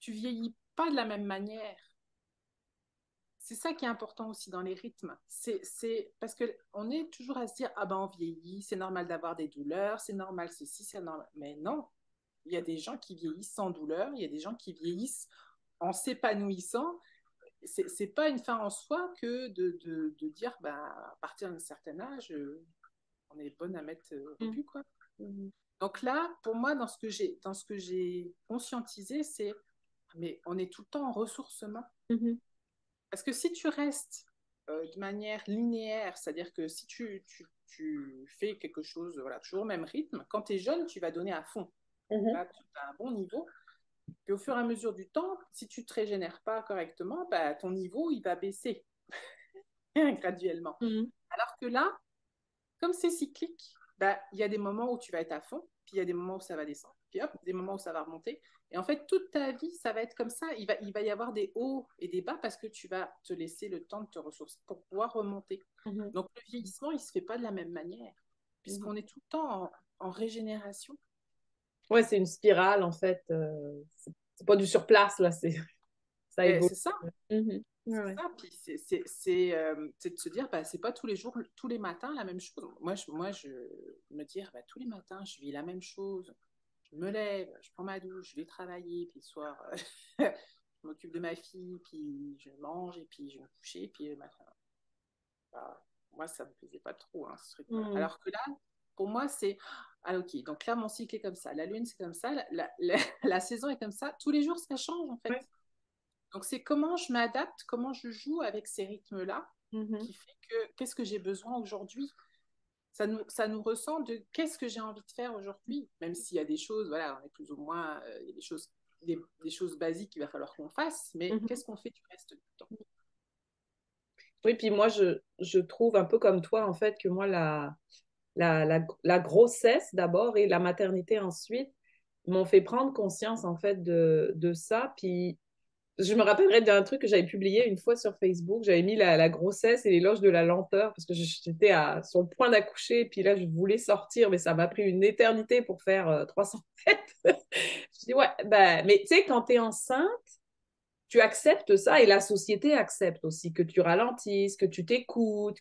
tu vieillis pas de la même manière. C'est ça qui est important aussi dans les rythmes. C'est parce qu'on est toujours à se dire, ah ben on vieillit, c'est normal d'avoir des douleurs, c'est normal ceci, c'est normal. Mais non, il y a des gens qui vieillissent sans douleur, il y a des gens qui vieillissent en s'épanouissant. c'est pas une fin en soi que de dire, bah, à partir d'un certain âge, on est bonne à mettre au but, quoi.
Mhm.
Donc là, pour moi, dans ce que j'ai conscientisé, c'est, mais on est tout le temps en ressourcement.
Mhm.
Parce que si tu restes de manière linéaire, c'est-à-dire que si tu fais quelque chose, voilà, toujours au même rythme, quand tu es jeune, tu vas donner à fond.
Mhm.
Là, tu as un bon niveau. Puis au fur et à mesure du temps, si tu ne te régénères pas correctement, bah, ton niveau, il va baisser graduellement.
Mhm.
Alors que là, comme c'est cyclique, bah, il y a des moments où tu vas être à fond, puis il y a des moments où ça va descendre, puis hop, des moments où ça va remonter. Et en fait, toute ta vie, ça va être comme ça. Il va y avoir des hauts et des bas parce que tu vas te laisser le temps de te ressourcer pour pouvoir remonter.
Mhm.
Donc, le vieillissement, il ne se fait pas de la même manière,
Mhm.
puisqu'on est tout le temps en régénération.
Ouais, c'est une spirale en fait. C'est pas du surplace là, ça
Et
évolue.
c'est ça.
Mhm. Ouais,
C'est
ouais.
ça, puis c'est de se dire, bah, c'est pas tous les jours, tous les matins la même chose. Moi, je me dire, bah, tous les matins, je vis la même chose. Je me lève, je prends ma douche, je vais travailler, puis le soir, je m'occupe de ma fille, puis je mange, et puis je vais me coucher, puis le matin. Bah, moi, ça me plaisait pas trop, hein, ce rythme-là.
Mhm.
Alors que là, pour moi, c'est, ah ok, donc là, mon cycle est comme ça, la lune, c'est comme ça, la saison est comme ça, tous les jours, ça change, en fait.
Ouais.
Donc, c'est comment je m'adapte, comment je joue avec ces rythmes-là,
Mhm.
qui fait que qu'est-ce que j'ai besoin aujourd'hui. Ça nous ressent de qu'est-ce que j'ai envie de faire aujourd'hui, même s'il y a des choses, voilà, on est plus ou moins, il y a des choses basiques qu'il va falloir qu'on fasse, mais
Mhm.
qu'est-ce qu'on fait du reste du temps.
Oui, puis moi, je trouve un peu comme toi, en fait, que moi, la grossesse d'abord et la maternité ensuite m'ont fait prendre conscience, en fait, de ça. Puis je me rappellerai d'un truc que j'avais publié une fois sur Facebook. J'avais mis la grossesse et l'éloge de la lenteur parce que j'étais sur le point d'accoucher. Puis là, je voulais sortir, mais ça m'a pris une éternité pour faire 300 mètres. Je dis, ouais, ben, mais tu sais, quand tu es enceinte, tu acceptes ça et la société accepte aussi que tu ralentisses, que tu t'écoutes.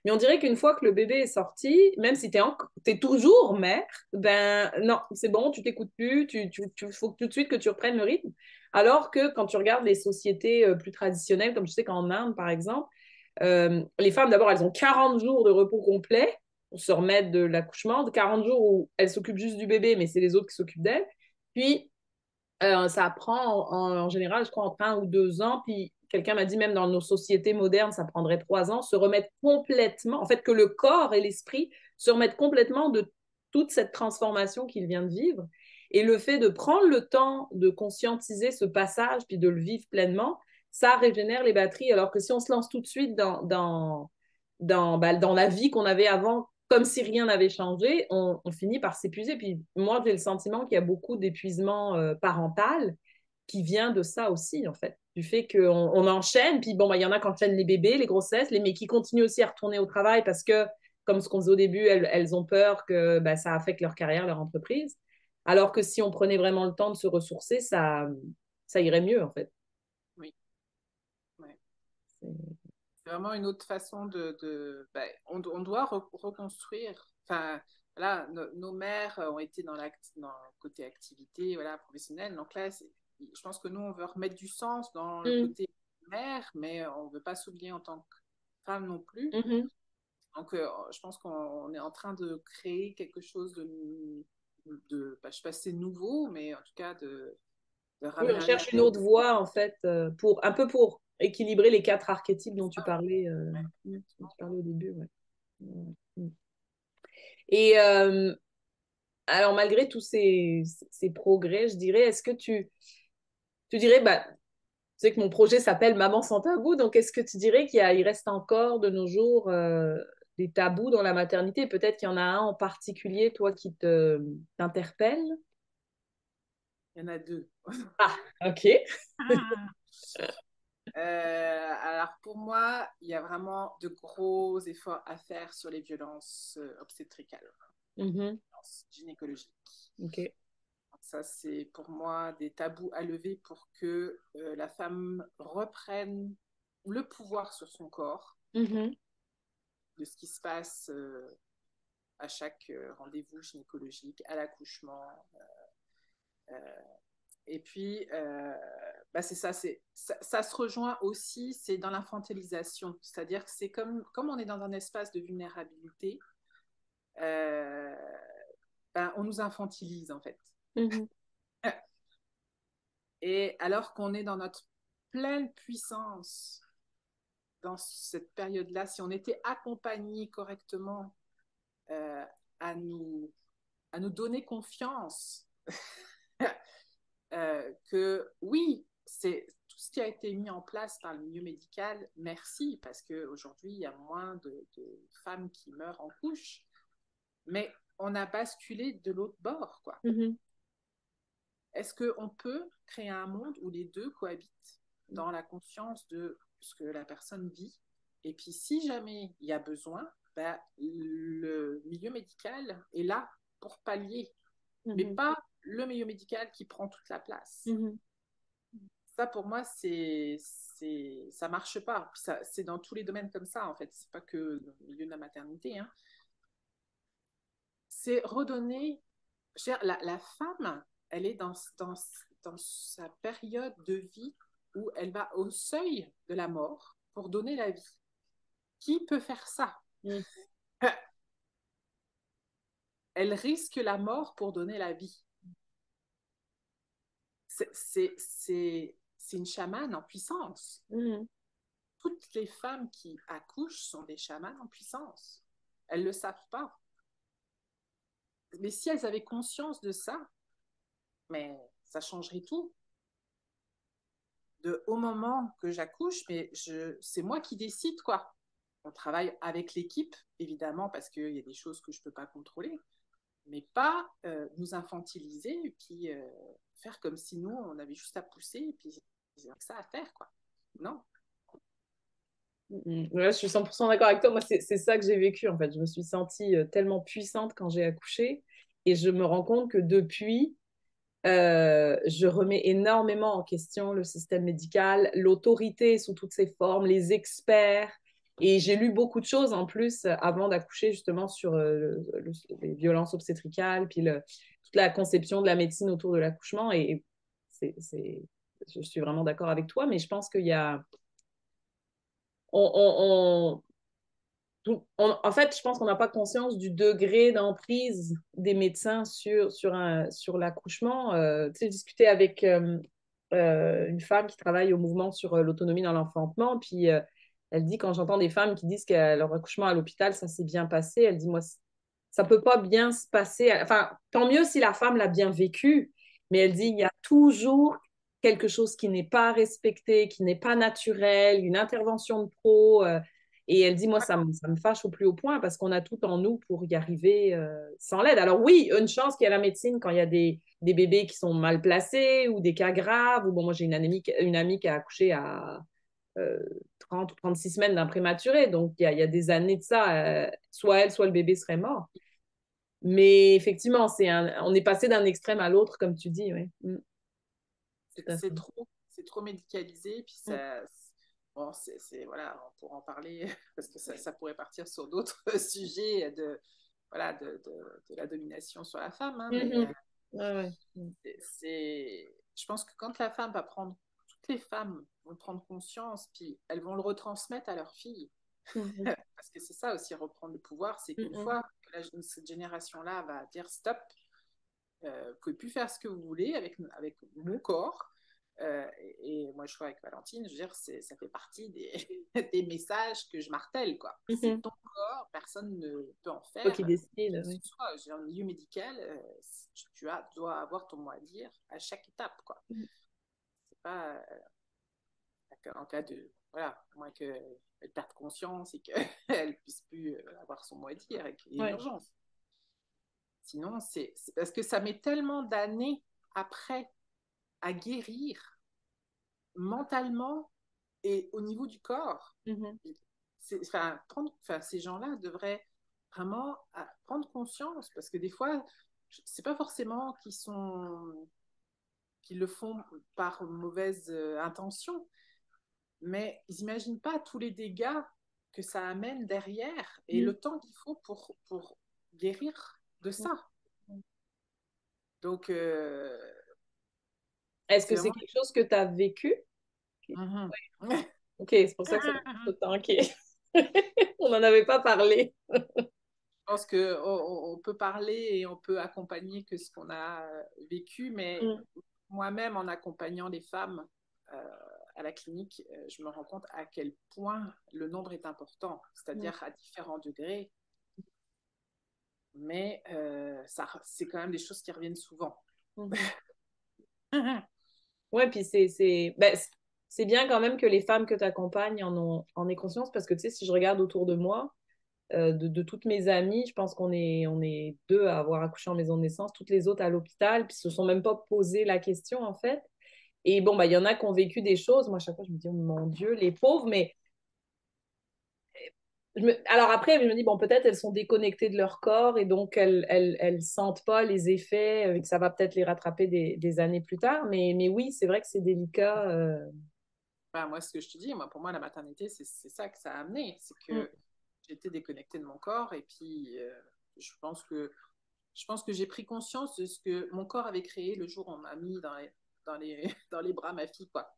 Mais on dirait qu'une fois que le bébé est sorti, même si tu es, toujours mère, ben non, c'est bon, tu t'écoutes plus, faut tout de suite que tu reprennes le rythme. Alors que quand tu regardes les sociétés plus traditionnelles, comme je sais qu'en Inde, par exemple, les femmes, d'abord, elles ont 40 jours de repos complet pour se remettre de l'accouchement, 40 jours où elles s'occupent juste du bébé, mais c'est les autres qui s'occupent d'elles. Puis, ça prend en général, je crois, entre 1 ou 2 ans. Puis quelqu'un m'a dit, même dans nos sociétés modernes, ça prendrait 3 ans, se remettre complètement, en fait, que le corps et l'esprit se remettent complètement de toute cette transformation qu'il vient de vivre. Et le fait de prendre le temps de conscientiser ce passage, puis de le vivre pleinement, ça régénère les batteries. Alors que si on se lance tout de suite dans la vie qu'on avait avant, comme si rien n'avait changé, on finit par s'épuiser. Puis moi, j'ai le sentiment qu'il y a beaucoup d'épuisement parental qui vient de ça aussi, en fait. Du fait qu'on enchaîne, puis bon, bah, il y en a qui enchaînent les bébés, les grossesses, mais qui continuent aussi à retourner au travail parce que, comme ce qu'on disait au début, elles ont peur que bah, ça affecte leur carrière, leur entreprise. Alors que si on prenait vraiment le temps de se ressourcer, ça irait mieux, en fait.
Oui, ouais. C'est vraiment une autre façon ben, on doit reconstruire. Enfin, là, nos mères ont été dans le côté activité, voilà, professionnelle. Donc là, je pense que nous, on veut remettre du sens dans le
Mm
côté mère, mais on ne veut pas s'oublier en tant que femme non plus.
-hmm.
Donc, je pense qu'on est en train de créer quelque chose ben, je sais pas si c'est nouveau, mais en tout cas de
Oui,
ramener
on
un lien.
cherche une autre voie, en fait, un peu pour équilibrer les 4 archétypes dont tu parlais au début. Ouais. Ouais. Et alors, malgré tous ces progrès, je dirais, est-ce que tu dirais, bah, tu sais que mon projet s'appelle Maman sans tabou, donc est-ce que tu dirais il reste encore de nos jours des tabous dans la maternité? Peut-être qu'il y en a un en particulier, toi, qui t'interpelle?
Il y en a deux.
Ah, ok.
Alors pour moi, il y a vraiment de gros efforts à faire sur les violences obstétricales,
Mhm.
violences gynécologiques.
Ok.
Ça, c'est pour moi des tabous à lever pour que la femme reprenne le pouvoir sur son corps,
Mhm.
de ce qui se passe à chaque rendez-vous gynécologique, à l'accouchement. Euh, et puis, bah c'est ça, ça se rejoint aussi, c'est dans l'infantilisation. C'est-à-dire que c'est comme on est dans un espace de vulnérabilité, euh, ben, on nous infantilise en fait.
Mhm.
Et alors qu'on est dans notre pleine puissance dans cette période-là, si on était accompagné correctement euh, à, nous, à nous donner confiance, que oui, c'est tout ce qui a été mis en place par le milieu médical, merci, parce qu'aujourd'hui, il y a moins de femmes qui meurent en couche, mais on a basculé de l'autre bord, quoi.
Mhm.
Est-ce qu'on peut créer un monde où les deux cohabitent dans la conscience de ce que la personne vit? Et puis, si jamais il y a besoin, ben, le milieu médical est là pour pallier, mais
Mhm.
pas le milieu médical qui prend toute la place.
Mhm.
Ça, pour moi, ça marche pas. C'est dans tous les domaines comme ça, en fait. C'est pas que dans le milieu de la maternité, hein. C'est redonner. La femme, elle est dans sa période de vie où elle va au seuil de la mort pour donner la vie. Qui peut faire ça?
Mhm.
Elle risque la mort pour donner la vie. C'est une chamane en puissance.
Mhm.
Toutes les femmes qui accouchent sont des chamanes en puissance. Elles ne le savent pas. Mais si elles avaient conscience de ça, mais ça changerait tout. Au moment que j'accouche, mais c'est moi qui décide, quoi. On travaille avec l'équipe, évidemment, parce qu'il y a des choses que je ne peux pas contrôler, mais pas nous infantiliser et puis faire comme si nous, on avait juste à pousser et puis c'est ça à faire, quoi. Non.
Mhm. Ouais, je suis 100% d'accord avec toi. Moi, c'est ça que j'ai vécu, en fait. Je me suis sentie tellement puissante quand j'ai accouché et je me rends compte que depuis, je remets énormément en question le système médical, l'autorité sous toutes ses formes, les experts. Et j'ai lu beaucoup de choses en plus avant d'accoucher justement sur les violences obstétricales, puis toute la conception de la médecine autour de l'accouchement. Et je suis vraiment d'accord avec toi, mais je pense qu'il y a... on, en fait, je pense qu'on n'a pas conscience du degré d'emprise des médecins sur l'accouchement. Tu sais, discuter avec une femme qui travaille au mouvement sur l'autonomie dans l'enfantement, puis elle dit, quand j'entends des femmes qui disent que leur accouchement à l'hôpital, ça s'est bien passé, elle dit, moi, ça peut pas bien se passer. Enfin, tant mieux si la femme l'a bien vécu, mais elle dit, il y a toujours quelque chose qui n'est pas respecté, qui n'est pas naturel, une intervention de pro. Et elle dit, moi, ça me fâche au plus haut point parce qu'on a tout en nous pour y arriver sans l'aide. Alors oui, une chance qu'il y a la médecine quand il y a des bébés qui sont mal placés ou des cas graves. Ou bon, moi, j'ai une amie qui a accouché à 30 ou 36 semaines d'un prématuré. Donc, il y a des années de ça. Soit elle, soit le bébé serait mort. Mais effectivement, on est passé d'un extrême à l'autre, comme tu dis. Oui. Tout à fait.
C'est trop médicalisé, puis
Mm.
ça, bon, voilà, on pourra en parler parce que ça pourrait partir sur d'autres sujets voilà, de la domination sur la femme, hein, mais
Mhm. Ouais, ouais. Mm.
je pense que quand la femme va prendre, toutes les femmes vont prendre conscience, puis elles vont le retransmettre à leurs filles.
Mhm.
Parce que c'est ça aussi, reprendre le pouvoir, c'est qu'une
Mhm.
fois que cette génération-là va dire stop, vous pouvez plus faire ce que vous voulez avec mon corps. Et moi, je suis avec Valentine, je veux dire, ça fait partie des messages que je martèle, quoi. C'est
Mhm.
ton corps, personne ne peut en
Toi
faire
qui
qui
décides,
que ce
oui.
soit. J'ai un milieu médical, dois avoir ton mot à dire à chaque étape, quoi.
Mhm.
C'est pas en cas de, voilà, à moins qu'elle perde conscience et qu'elle puisse plus avoir son mot à dire et qu'il y ait une
Ouais.
urgence. Sinon, c'est parce que ça met tellement d'années après à guérir mentalement et au niveau du corps.
Mhm.
Ces gens-là devraient vraiment prendre conscience parce que des fois, c'est pas forcément qu'ils le font par mauvaise intention, mais ils n'imaginent pas tous les dégâts que ça amène derrière et
Mhm.
le temps qu'il faut pour guérir de ça. Donc,
Est-ce que
C'est
c'est
vraiment...
quelque chose que tu as vécu?
Mhm.
Ok, c'est pour ça que ça fait autant. Ok. On n'en avait pas parlé.
Je pense qu'on peut parler et on peut accompagner que ce qu'on a vécu, mais
Mm,
moi-même, en accompagnant les femmes euh, à la clinique, je me rends compte à quel point le nombre est important,
mm,
c'est-à-dire à différents degrés, mais c'est quand même des choses qui reviennent souvent.
mhm. Ouais, puis ben, c'est bien quand même que les femmes que tu accompagnes en aient conscience parce que tu sais, si je regarde autour de moi, de toutes mes amies, je pense qu'on est deux à avoir accouché en maison de naissance, toutes les autres à l'hôpital, puis se sont même pas posé la question en fait. Et bon, bah, il y en a qui ont vécu des choses. Moi, à chaque fois, je me dis, oh, mon Dieu, les pauvres, mais alors après, je me dis, bon, peut-être elles sont déconnectées de leur corps et donc elles sentent pas les effets, et que ça va peut-être les rattraper des années plus tard. Mais oui, c'est vrai que c'est délicat.
Ben, moi, ce que je te dis, moi, pour moi, la maternité, c'est ça que ça a amené. C'est
Mm,
que j'étais déconnectée de mon corps et puis je pense que, je pense que j'ai pris conscience de ce que mon corps avait créé le jour où on m'a mis dans les bras ma fille, quoi.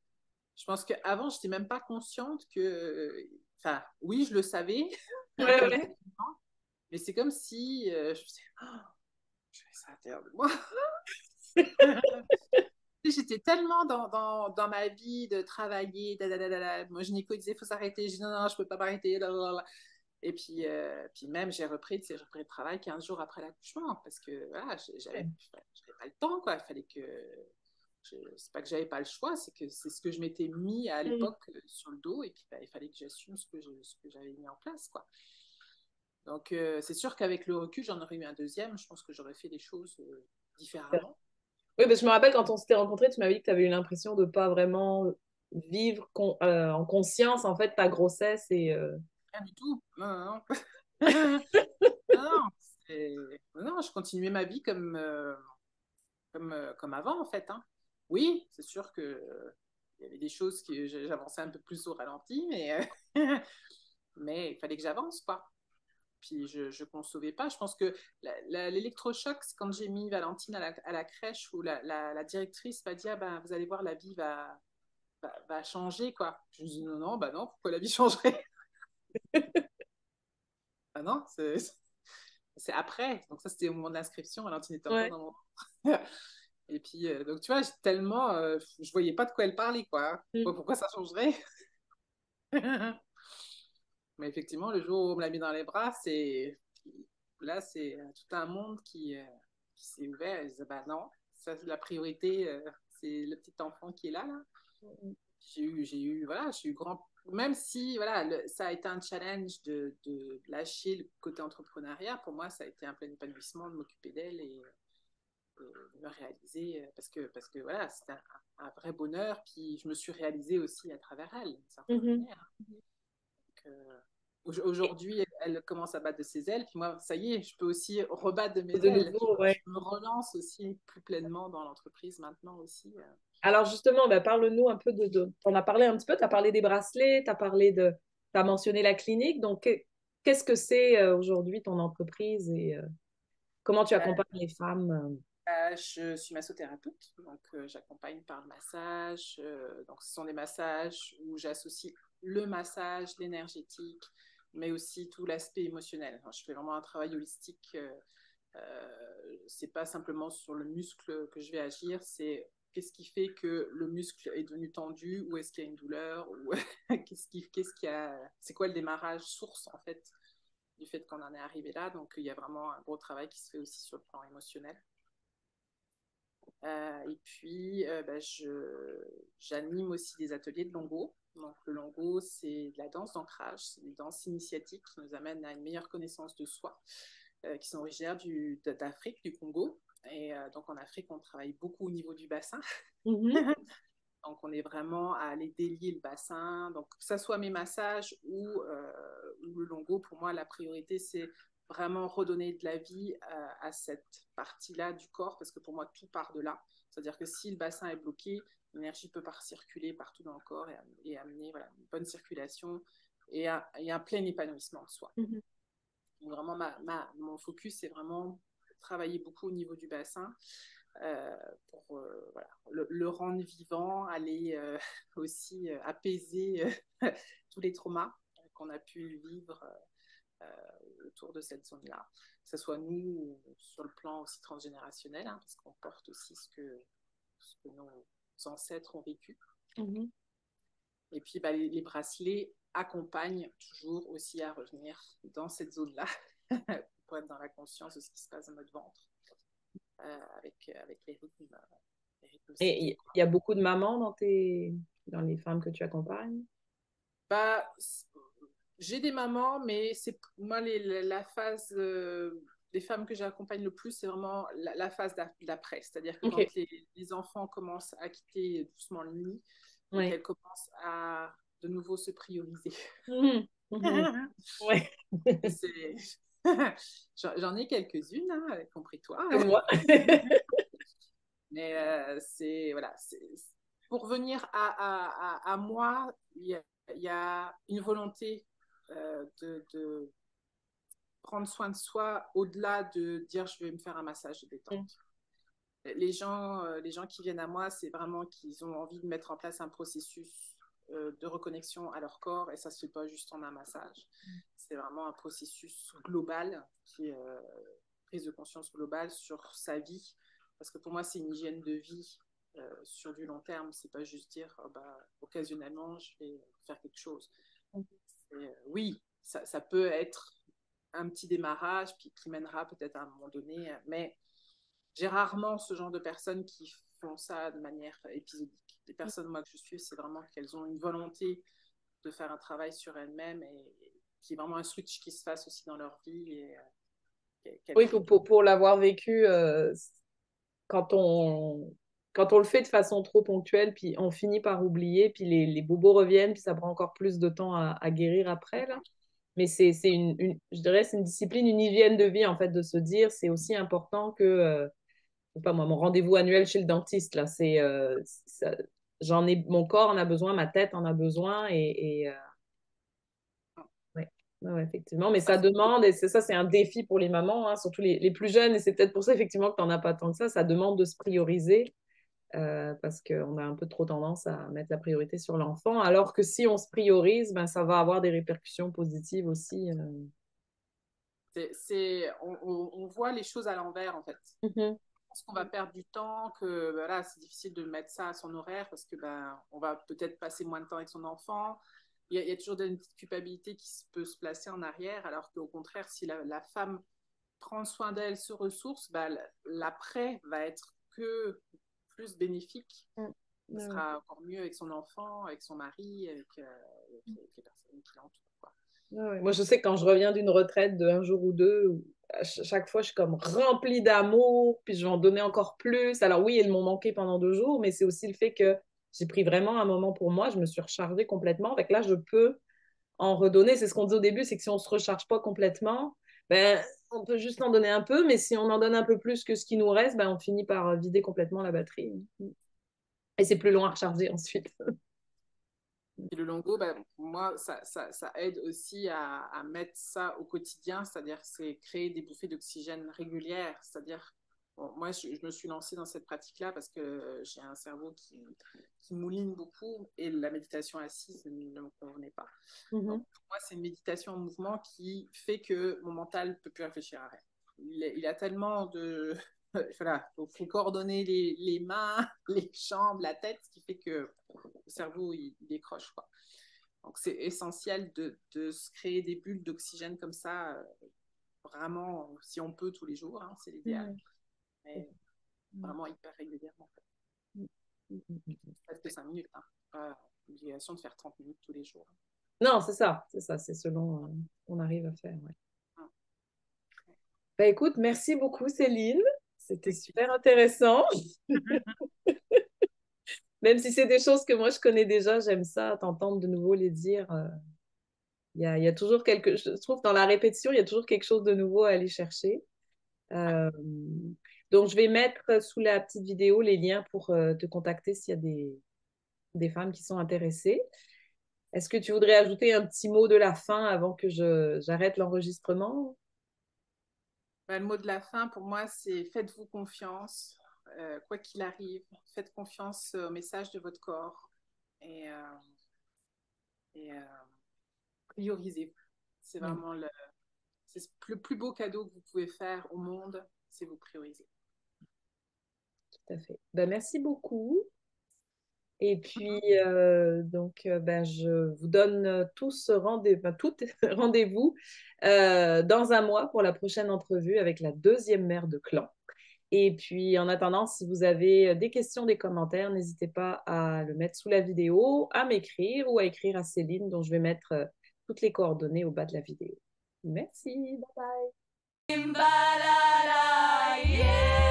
Je pense qu'avant, je n'étais même pas consciente que... Enfin, oui, je le savais,
ouais, ouais.
intellectuellement, mais c'est comme si je me disais, oh, je fais ça à l'intérieur de moi. J'étais tellement dans ma vie de travailler, moi gynéco disait, il faut s'arrêter, je dis non, non, je ne peux pas m'arrêter, et puis même, j'ai repris le travail 15 jours après l'accouchement, parce que voilà, j'avais pas le temps, quoi. Il fallait que... C'est pas que j'avais pas le choix, c'est que c'est ce que je m'étais mis à
Mm.
l'époque sur le dos, et puis bah, il fallait que j'assume ce que j'avais mis en place, quoi. Donc c'est sûr qu'avec le recul, j'en aurais eu un deuxième, je pense que j'aurais fait les choses différemment.
Oui, parce que je me rappelle quand on s'était rencontrés, tu m'avais dit que tu avais eu l'impression de pas vraiment vivre en conscience en fait ta grossesse et
Rien du tout. Non, non, non. Non, non, non, je continuais ma vie comme avant, en fait. Hein. Oui, c'est sûr que il y avait des choses que j'avançais un peu plus au ralenti, mais il fallait que j'avance, quoi. Puis je concevais pas. Je pense que l'électrochoc, c'est quand j'ai mis Valentine à la crèche où la directrice m'a dit ah ben, vous allez voir, la vie va changer, quoi. Je me dis non, non, bah non, pourquoi la vie changerait? Ah non, c'est après. Donc ça, c'était au moment de l'inscription. Valentine était encore
ouais.
dans mon... Et puis, donc, tu vois, tellement, je voyais pas de quoi elle parlait, quoi. Hein.
Mm.
Pourquoi ça changerait? Mais effectivement, le jour où on me l'a mis dans les bras, là, c'est tout un monde qui s'est ouvert. Et je disais, bah non, ça, la priorité, c'est le petit enfant qui est là, là. Voilà, j'ai eu grand. Même si, voilà, ça a été un challenge de lâcher le côté entrepreneuriat, pour moi, ça a été un plein épanouissement de m'occuper d'elle et me réaliser, parce que voilà, c'était un vrai bonheur, puis je me suis réalisée aussi à travers elle, d'une certaine
Mhm.
manière. Donc, aujourd'hui, elle commence à battre de ses ailes, puis moi, ça y est, je peux aussi rebattre de mes
De
ailes.
nouveau,
Je
ouais.
me relance aussi plus pleinement dans l'entreprise maintenant aussi.
Alors justement, ben, parle-nous un peu on a parlé un petit peu, tu as parlé des bracelets, tu as mentionné la clinique. Donc, qu'est-ce que c'est aujourd'hui ton entreprise et comment tu accompagnes les femmes?
Je suis massothérapeute, donc j'accompagne par le massage. Donc ce sont des massages où j'associe le massage, l'énergétique, mais aussi tout l'aspect émotionnel. Alors, je fais vraiment un travail holistique. C'est pas simplement sur le muscle que je vais agir, c'est qu'est-ce qui fait que le muscle est devenu tendu, ou est-ce qu'il y a une douleur, ou qu'est-ce qui a, c'est quoi le démarrage source en fait du fait qu'on en est arrivé là. Donc il y a vraiment un gros travail qui se fait aussi sur le plan émotionnel. Et puis, j'anime aussi des ateliers de longo. Donc, le longo, c'est de la danse d'ancrage, c'est des danses initiatiques qui nous amènent à une meilleure connaissance de soi, qui sont originaires d'Afrique, du Congo. Et donc, en Afrique, on travaille beaucoup au niveau du bassin.
Mhm.
Donc, on est vraiment à aller délier le bassin. Donc, que ce soit mes massages ou le longo, pour moi, la priorité, c'est vraiment redonner de la vie à cette partie-là du corps, parce que pour moi, tout part de là. C'est-à-dire que si le bassin est bloqué, l'énergie peut pas circuler partout dans le corps et amener voilà, une bonne circulation et un plein épanouissement de soi.
Mhm.
Donc, vraiment, mon focus, c'est vraiment travailler beaucoup au niveau du bassin. pour voilà, le rendre vivant, aller aussi apaiser tous les traumas qu'on a pu vivre autour de cette zone-là, que ce soit nous ou sur le plan aussi transgénérationnel, hein, parce qu'on porte aussi ce que nos ancêtres ont vécu. Et puis les bracelets accompagnent toujours aussi à revenir dans cette zone-là pour être dans la conscience de ce qui se passe dans notre ventre avec les rythmes.
Et il y a beaucoup de mamans dans les femmes que tu accompagnes?
Bah, j'ai des mamans, mais c'est moi la phase des femmes que j'accompagne le plus, c'est vraiment la phase d'après. C'est-à-dire que quand les enfants commencent à quitter doucement le nid et qu'elles commencent à de nouveau se prioriser.
Ouais.
J'en ai quelques-unes, hein, y compris toi.
Comme moi.
Mais c'est voilà, pour venir à moi, il y a une volonté de prendre soin de soi au-delà de dire je vais me faire un massage de détente. Les gens qui viennent à moi, c'est vraiment qu'ils ont envie de mettre en place un processus de reconnexion à leur corps et ça ne se fait pas juste en un massage. C'est vraiment un processus global qui est prise de conscience globale sur sa vie. Parce que pour moi, c'est une hygiène de vie sur du long terme. C'est pas juste dire occasionnellement, je vais faire quelque chose. Oui, ça peut être un petit démarrage puis qui mènera peut-être à un moment donné, mais j'ai rarement ce genre de personnes qui font ça de manière épisodique. Les personnes moi que je suis, c'est vraiment qu'elles ont une volonté de faire un travail sur elles-mêmes et qu'il y ait vraiment un switch qui se fasse aussi dans leur vie.
Oui, pour l'avoir vécu, quand on le fait de façon trop ponctuelle, puis on finit par oublier, puis les bobos reviennent, puis ça prend encore plus de temps à guérir après, là. Mais c'est je dirais, c'est une discipline, une hygiène de vie, en fait, de se dire, c'est aussi important que, je sais pas moi, mon rendez-vous annuel chez le dentiste, là, mon corps en a besoin, ma tête en a besoin, ouais. Ouais, effectivement, mais ça demande, et c'est ça, c'est un défi pour les mamans, hein, surtout les plus jeunes, et c'est peut-être pour ça, effectivement, que tu n'en as pas tant que ça demande de se prioriser, parce qu'on a un peu trop tendance à mettre la priorité sur l'enfant, alors que si on se priorise, ben, ça va avoir des répercussions positives aussi.
On voit les choses à l'envers, en fait. Je pense qu'on va perdre du temps, que voilà, c'est difficile de mettre ça à son horaire parce que on va peut-être passer moins de temps avec son enfant. Il y a toujours une petite culpabilité qui peut se placer en arrière, alors qu'au contraire, si la femme prend soin d'elle, se ressource, l'après va être que plus bénéfique. Ça sera encore mieux avec son enfant, avec son mari, avec les personnes qui l'entourent.
Moi, je sais que quand je reviens d'une retraite d'un jour ou deux, à chaque fois, je suis comme remplie d'amour, puis je vais en donner encore plus. Alors oui, ils m'ont manqué pendant 2 jours, mais c'est aussi le fait que j'ai pris vraiment un moment pour moi. Je me suis rechargée complètement. Avec là, je peux en redonner. C'est ce qu'on dit au début, c'est que si on ne se recharge pas complètement, ben, on peut juste en donner un peu, mais si on en donne un peu plus que ce qui nous reste, ben, on finit par vider complètement la batterie. Et c'est plus long à recharger ensuite.
Et le longo, pour moi, ça aide aussi à mettre ça au quotidien, c'est-à-dire c'est créer des bouffées d'oxygène régulières, c'est-à-dire moi, je me suis lancée dans cette pratique-là parce que j'ai un cerveau qui mouline beaucoup et la méditation assise ne me convenait pas. Donc, pour moi, c'est une méditation en mouvement qui fait que mon mental ne peut plus réfléchir à rien. Il a tellement de... Voilà, il faut coordonner les mains, les jambes, la tête, ce qui fait que le cerveau, il décroche, quoi. Donc, c'est essentiel de se créer des bulles d'oxygène comme ça, vraiment, si on peut, tous les jours, hein, c'est l'idéal. Mais vraiment hyper régulièrement. Peut-être que 5 minutes, hein. Pas l'obligation de faire 30 minutes tous les jours.
Non, c'est ça, c'est selon ce qu'on arrive à faire. Ouais. Bah, écoute, merci beaucoup Céline, c'était super intéressant. Même si c'est des choses que moi je connais déjà, j'aime ça, t'entendre de nouveau les dire. Il y a toujours je trouve dans la répétition, il y a toujours quelque chose de nouveau à aller chercher. Donc je vais mettre sous la petite vidéo les liens pour te contacter s'il y a des femmes qui sont intéressées. Est-ce que tu voudrais ajouter un petit mot de la fin avant que j'arrête l'enregistrement?
Le mot de la fin, pour moi, c'est faites-vous confiance. quoi qu'il arrive, faites confiance au message de votre corps et, et priorisez. C'est
Oui,
vraiment le plus beau cadeau que vous pouvez faire au monde, c'est vous prioriser.
tout à fait. Ben, merci beaucoup. Et puis, ben, je vous donne tous toutes rendez-vous dans un mois pour la prochaine entrevue avec la deuxième mère de clan. Et puis, en attendant, si vous avez des questions, des commentaires, n'hésitez pas à le mettre sous la vidéo, à m'écrire ou à écrire à Céline, dont je vais mettre toutes les coordonnées au bas de la vidéo. Merci, bye bye.